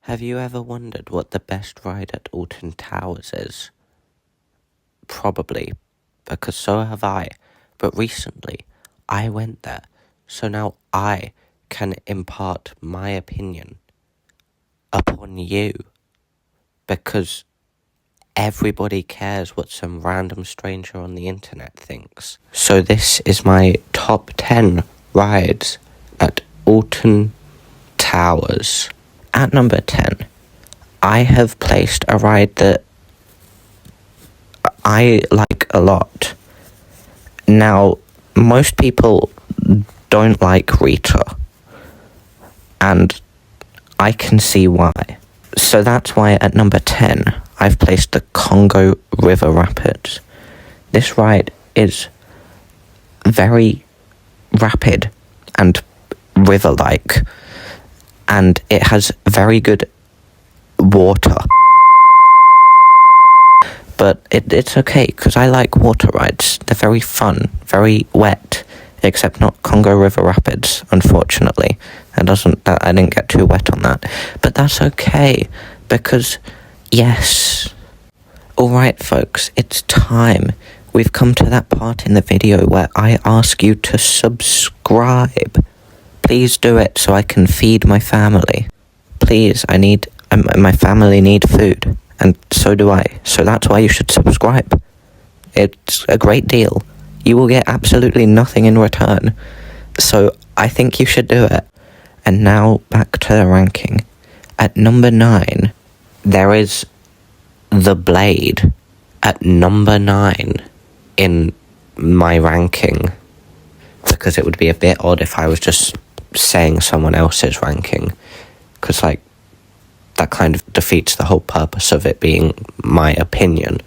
Have you ever wondered what the best ride at Alton Towers is? Probably, because so have I, but recently I went there, so now I can impart my opinion upon you, because everybody cares what some random stranger on the internet thinks. So this is my top 10 rides at Alton Towers. At number 10, I have placed a ride that I like a lot. Now, most people don't like Rita, and I can see why. So that's why at number 10, I've placed the Congo River Rapids. This ride is very rapid and river-like, and it has very good water. But it's okay, because I like water rides. They're very fun, very wet, except not Congo River Rapids, unfortunately. I didn't get too wet on that. But that's okay, because, yes. Alright, folks, it's time. We've come to that part in the video where I ask you to subscribe. Please do it so I can feed my family. Please, my family need food, and so do I. So that's why you should subscribe. It's a great deal. You will get absolutely nothing in return. So I think you should do it. And now back to the ranking. At number 9, there is The Blade. At number 9 in my ranking. Because it would be a bit odd if I was just saying someone else's ranking. Because, that kind of defeats the whole purpose of it being my opinion.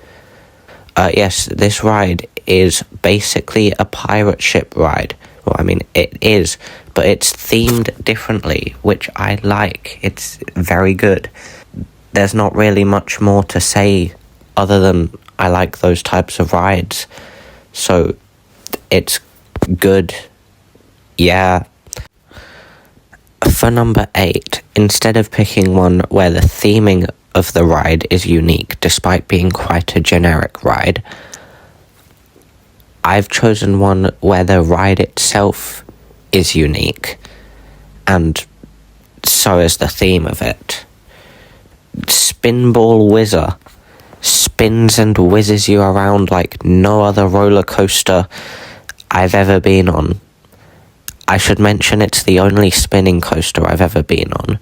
Yes, this ride is basically a pirate ship ride. Well, I mean, it is, but it's themed differently, which I like. It's very good. There's not really much more to say other than I like those types of rides. So, it's good. Yeah. For number 8, instead of picking one where the theming of the ride is unique, despite being quite a generic ride, I've chosen one where the ride itself is unique, and so is the theme of it. Spinball Whizzer spins and whizzes you around like no other roller coaster I've ever been on. I should mention it's the only spinning coaster I've ever been on.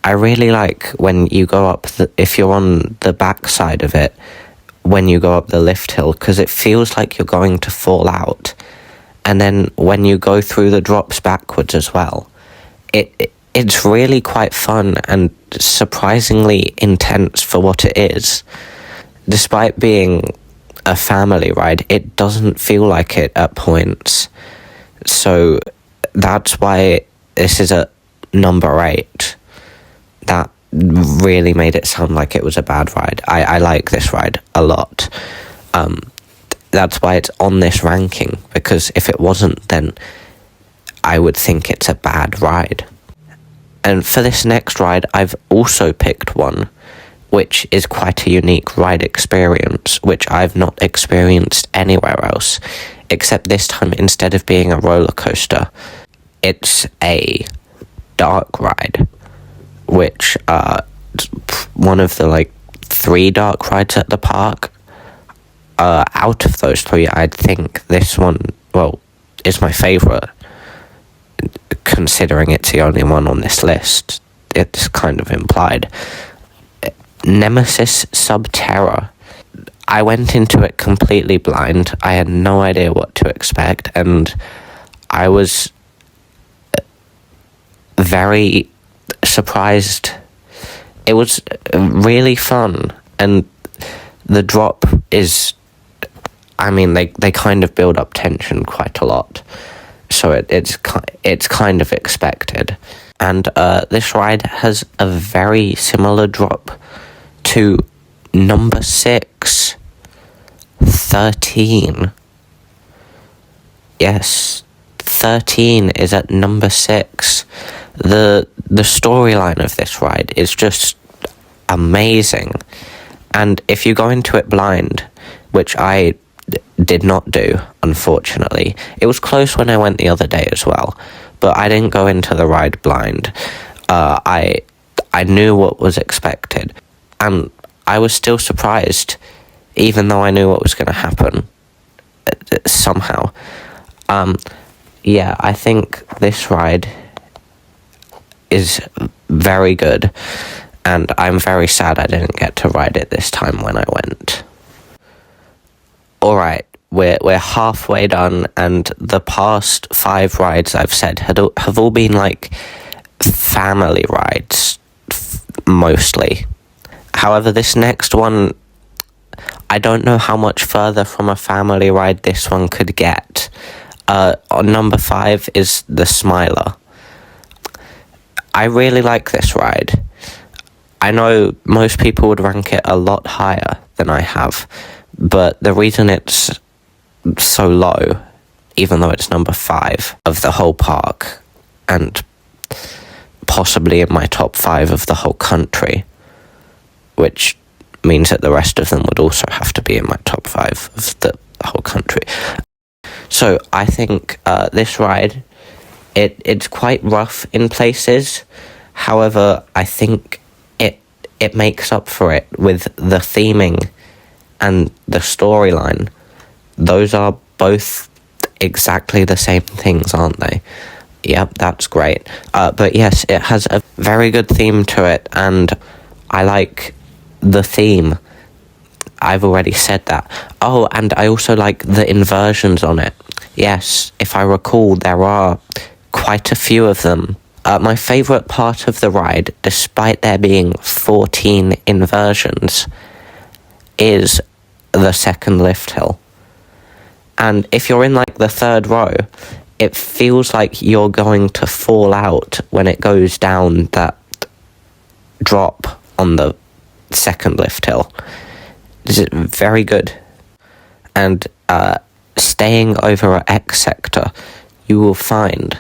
I really like when you go up, if you're on the back side of it, when you go up the lift hill, because it feels like you're going to fall out. And then when you go through the drops backwards as well, it's really quite fun and surprisingly intense for what it is. Despite being a family ride, it doesn't feel like it at points. So that's why this is at number 8. That really made it sound like it was a bad ride. I like this ride a lot. That's why it's on this ranking, because if it wasn't, then I would think it's a bad ride. And for this next ride, I've also picked one which is quite a unique ride experience, which I've not experienced anywhere else, except this time, instead of being a roller coaster, it's a dark ride, which one of the 3 dark rides at the park. Out of those 3, I'd think this one, is my favourite, considering it's the only one on this list. It's kind of implied. Nemesis Subterra. I went into it completely blind. I had no idea what to expect, and I was very surprised. It was really fun, and the drop is, they kind of build up tension quite a lot, so it's kind of expected. And this ride has a very similar drop to number 6, 13. Yes, 13 is at number 6. The storyline of this ride is just amazing, and if you go into it blind, which I did not do, unfortunately. It was close when I went the other day as well, but I didn't go into the ride blind. I knew what was expected, and I was still surprised, even though I knew what was going to happen, somehow. Yeah, I think this ride is very good, and I'm very sad I didn't get to ride it this time when I went. Alright, we're halfway done, and the past 5 rides I've said have all been like family rides, mostly. However, this next one, I don't know how much further from a family ride this one could get. On number 5 is the Smiler. I really like this ride. I know most people would rank it a lot higher than I have, but the reason it's so low, even though it's number 5 of the whole park, and possibly in my top 5 of the whole country, which means that the rest of them would also have to be in my top 5 of the whole country. So I think this ride, it's quite rough in places. However, I think it makes up for it with the theming and the storyline. Those are both exactly the same things, aren't they? Yep, that's great. But yes, it has a very good theme to it, and I like the theme. I've already said that. Oh, and I also like the inversions on it. Yes, if I recall, there are quite a few of them. My favourite part of the ride, despite there being 14 inversions, is the second lift hill. And if you're in like the 3rd row, it feels like you're going to fall out when it goes down that drop on the second lift hill. It's very good. And staying over at X sector, you will find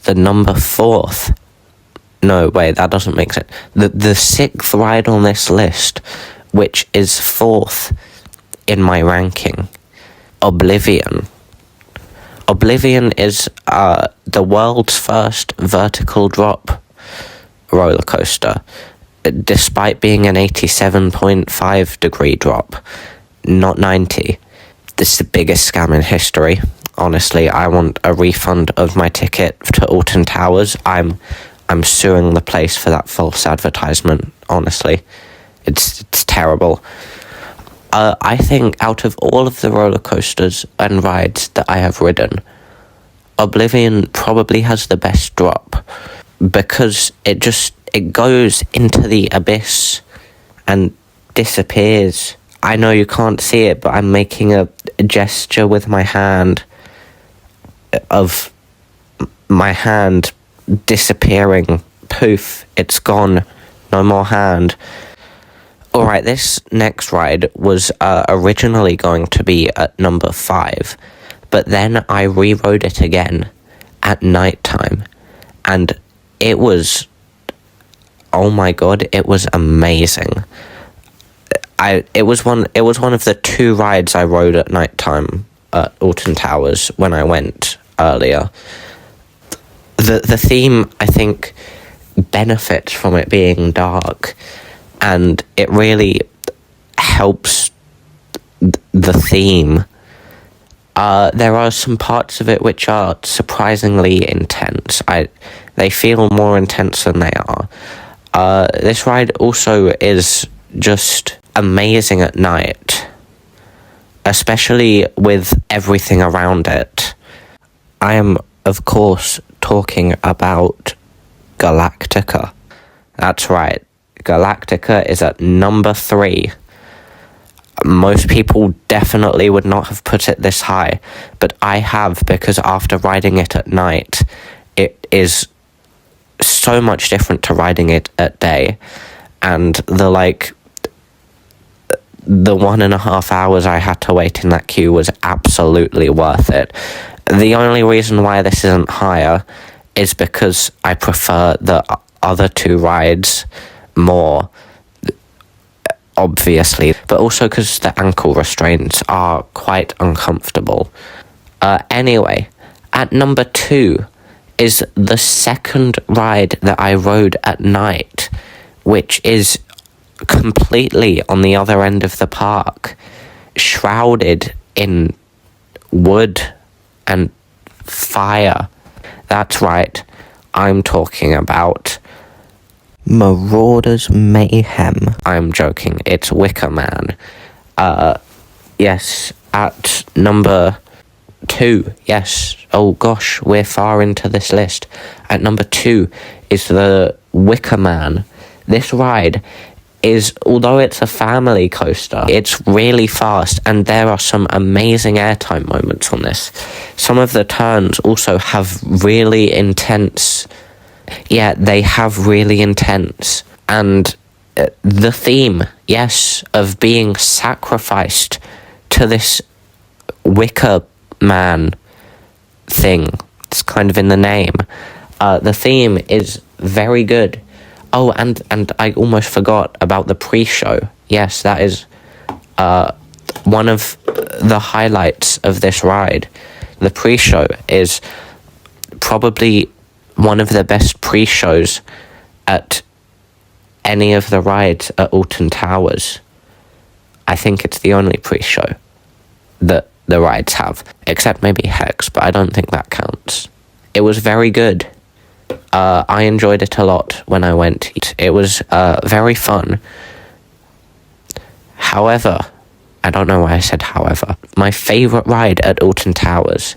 the number 4th. No, wait, that doesn't make sense. The 6th ride on this list, which is 4th in my ranking, Oblivion. Oblivion is the world's first vertical drop roller coaster, despite being an 87.5 degree drop, not 90. This is the biggest scam in history. Honestly, I want a refund of my ticket to Alton Towers. I'm suing the place for that false advertisement, honestly. It's terrible. I think out of all of the roller coasters and rides that I have ridden, Oblivion probably has the best drop, because it goes into the abyss and disappears. I know you can't see it, but I'm making a gesture with my hand of my hand disappearing. Poof, it's gone. No more hand. Alright, this next ride was originally going to be at number 5, but then I rerode it again at night time, and it was, oh my god, it was amazing. It was one of the 2 rides I rode at night time at Alton Towers when I went earlier. The theme, I think, benefits from it being dark, and it really helps the theme. There are some parts of it which are surprisingly intense. They feel more intense than they are. This ride also is just amazing at night, especially with everything around it. I am, of course, talking about Galactica. That's right, Galactica is at number 3. Most people definitely would not have put it this high, but I have, because after riding it at night, it is so much different to riding it at day, and the 1.5 hours I had to wait in that queue was absolutely worth it. The only reason why this isn't higher is because I prefer the other two rides more, obviously, but also because the ankle restraints are quite uncomfortable. Anyway, at number 2 is the second ride that I rode at night, which is completely on the other end of the park, shrouded in wood and fire. That's right, I'm talking about Marauders Mayhem. I'm joking, it's Wicker Man. Yes, at number 2, yes, oh gosh, we're far into this list. At number 2 is the Wicker Man. This ride is, although it's a family coaster, it's really fast, and there are some amazing airtime moments on this. Some of the turns also have really intense, they have really intense, and the theme, yes, of being sacrificed to this Wicker Man thing, it's kind of in the name. The theme is very good. Oh, and I almost forgot about the pre-show. Yes, that is one of the highlights of this ride. The pre-show is probably one of the best pre-shows at any of the rides at Alton Towers. I think it's the only pre-show that the rides have, except maybe Hex, but I don't think that counts. It was very good. I enjoyed it a lot when I went. It was very fun. However, I don't know why I said however. My favourite ride at Alton Towers,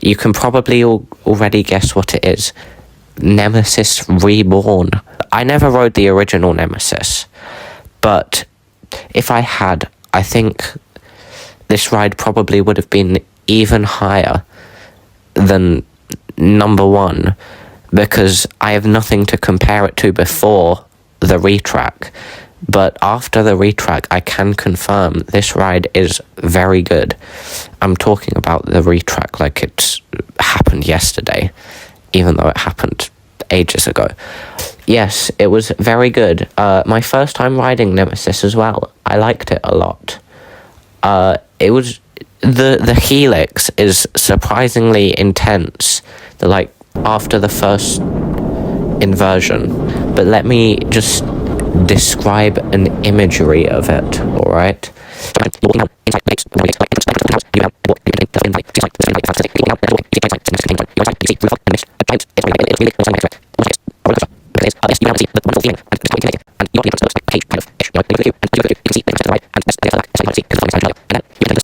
you can probably already guess what it is. Nemesis Reborn. I never rode the original Nemesis, but if I had, I think this ride probably would have been even higher than number 1, because I have nothing to compare it to before the retrack. But after the retrack, I can confirm this ride is very good. I'm talking about the retrack like it's happened yesterday, even though it happened ages ago. Yes, it was very good. My first time riding Nemesis as well. I liked it a lot. It was the helix is surprisingly intense. After the first inversion, but let me just describe an imagery of it, alright?